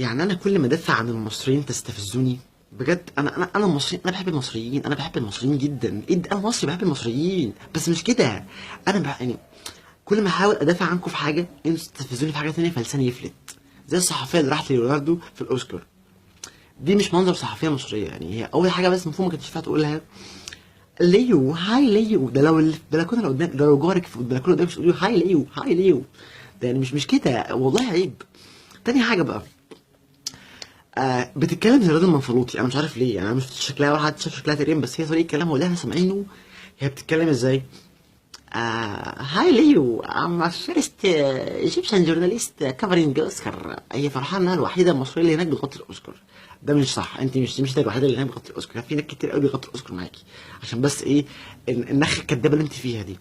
يعني انا كل ما ادافع عن المصريين تستفزوني بجد. انا المصريين، انا بحب المصريين، انا بحب المصريين جدا. انا مصري بحب المصريين، بس مش كده. يعني كل ما احاول ادافع عنكم في حاجه انتوا تستفزوني في حاجه ثانيه فلساني يفلت. زي الصحفيه اللي راحت ليوناردو في الاوسكار، دي مش منظر صحفيه مصريه. يعني هي اول حاجه بس مفهوم ما كانتش ينفع تقولها ليو هاي ليو. ده لو البلكونه اللي قدام، ده لو جارك في البلكونه قدامك تقول له هاي ليو هاي ليو. ده يعني مش كده والله، عيب. تاني حاجه بقى، بتتكلم زي الراجل المنفلوطي. انا مش عارف ليه، يعني انا مش شكلها ولا حد شاف شكلها تقريبا، بس هي طريقه كلامها واللي احنا سامعينه. هي بتتكلم ازاي؟ هاي ليو ام فيرست ايجيبشن جورناليست كفرنج اوسكار. هي فرحانه انها الوحيده المصريه اللي هناك بتغطي الاوسكار. ده مش صح، انت مش الوحيده اللي هناك بتغطي الاوسكار، في ناس كتير قوي بيغطوا الاوسكار معاكي. عشان بس ايه النخ الكدابه اللي انت فيها دي.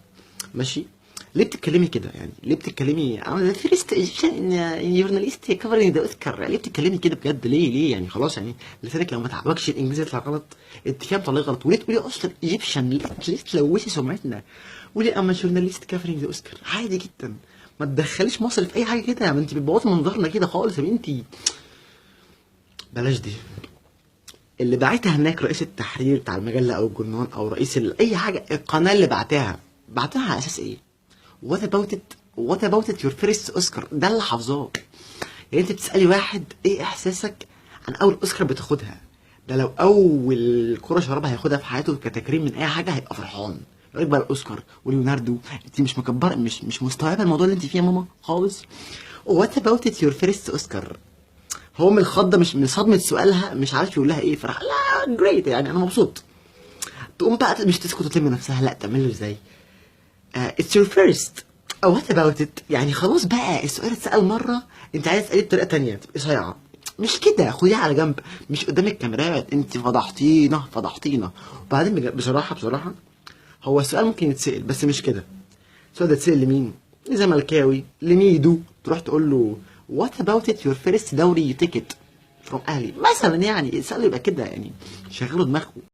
ماشي؟ ليه بتتكلمي كده؟ يعني ليه بتتكلمي ام فيرست ايجيبشن جورناليست كفرنج ذا اوسكار؟ ليه بتتكلمي كده بجد؟ ليه يعني خلاص، يعني لسانك لو ما تعبكش الانجليزي يطلع غلط، انت كده بتطلعي غلط. وليه تقولي اصلا ايجيبشن؟ ليه تلوثي سمعتنا؟ وليه اما جورناليست كافرينج ذا اوسكار؟ عادي جدا. ما تدخليش مصر في اي حاجه كده، ما انت بتبوظي منظرنا كده خالص يا بنتي. بلاش دي. اللي بعتها هناك رئيس التحرير بتاع المجله او الجرنان او رئيس اي حاجه، القناه اللي بعتها على اساس ايه؟ وات اباوت ات يور فيرست اوسكار؟ ده اللي حافظاه. يعني انت بتسالي واحد ايه احساسك عن اول اوسكار بتاخدها؟ ده لو اول كرة شرابها هياخدها في حياته كتكريم من اي حاجه هيبقى فرحان. يقول لك بقى الاوسكار وليوناردو. انت مش مكبره، مش مستوعبه الموضوع اللي انت فيه يا ماما خالص. وات اباوت ات يور فيرست اوسكار؟ هو من الخضه، مش من صدمه سؤالها، مش عارف يقول لها ايه، فراح لا جريت يعني انا مبسوط. تقوم بقى مش تسكت وتلم نفسها، لا تعمل له ازاي؟ اتس يور فيرست. وات اباوت ات؟ يعني خلاص بقى السؤال اتسال مره، انت عايز تساليه بطريقه تانية تبقي صايعه. مش كده، خديها على جنب، مش قدام الكاميرات. انت فضحتينا. وبعدين بصراحه هو السؤال ممكن يتسال بس مش كده. السؤال ده يتسال لمين؟ لزملكاوي، لميدو، تروح تقول له وات اباوت ات يور فيرست دوري تيكت فروم اهلي مثلا. يعني السؤال يبقى كده، يعني شغلوا دماغكم.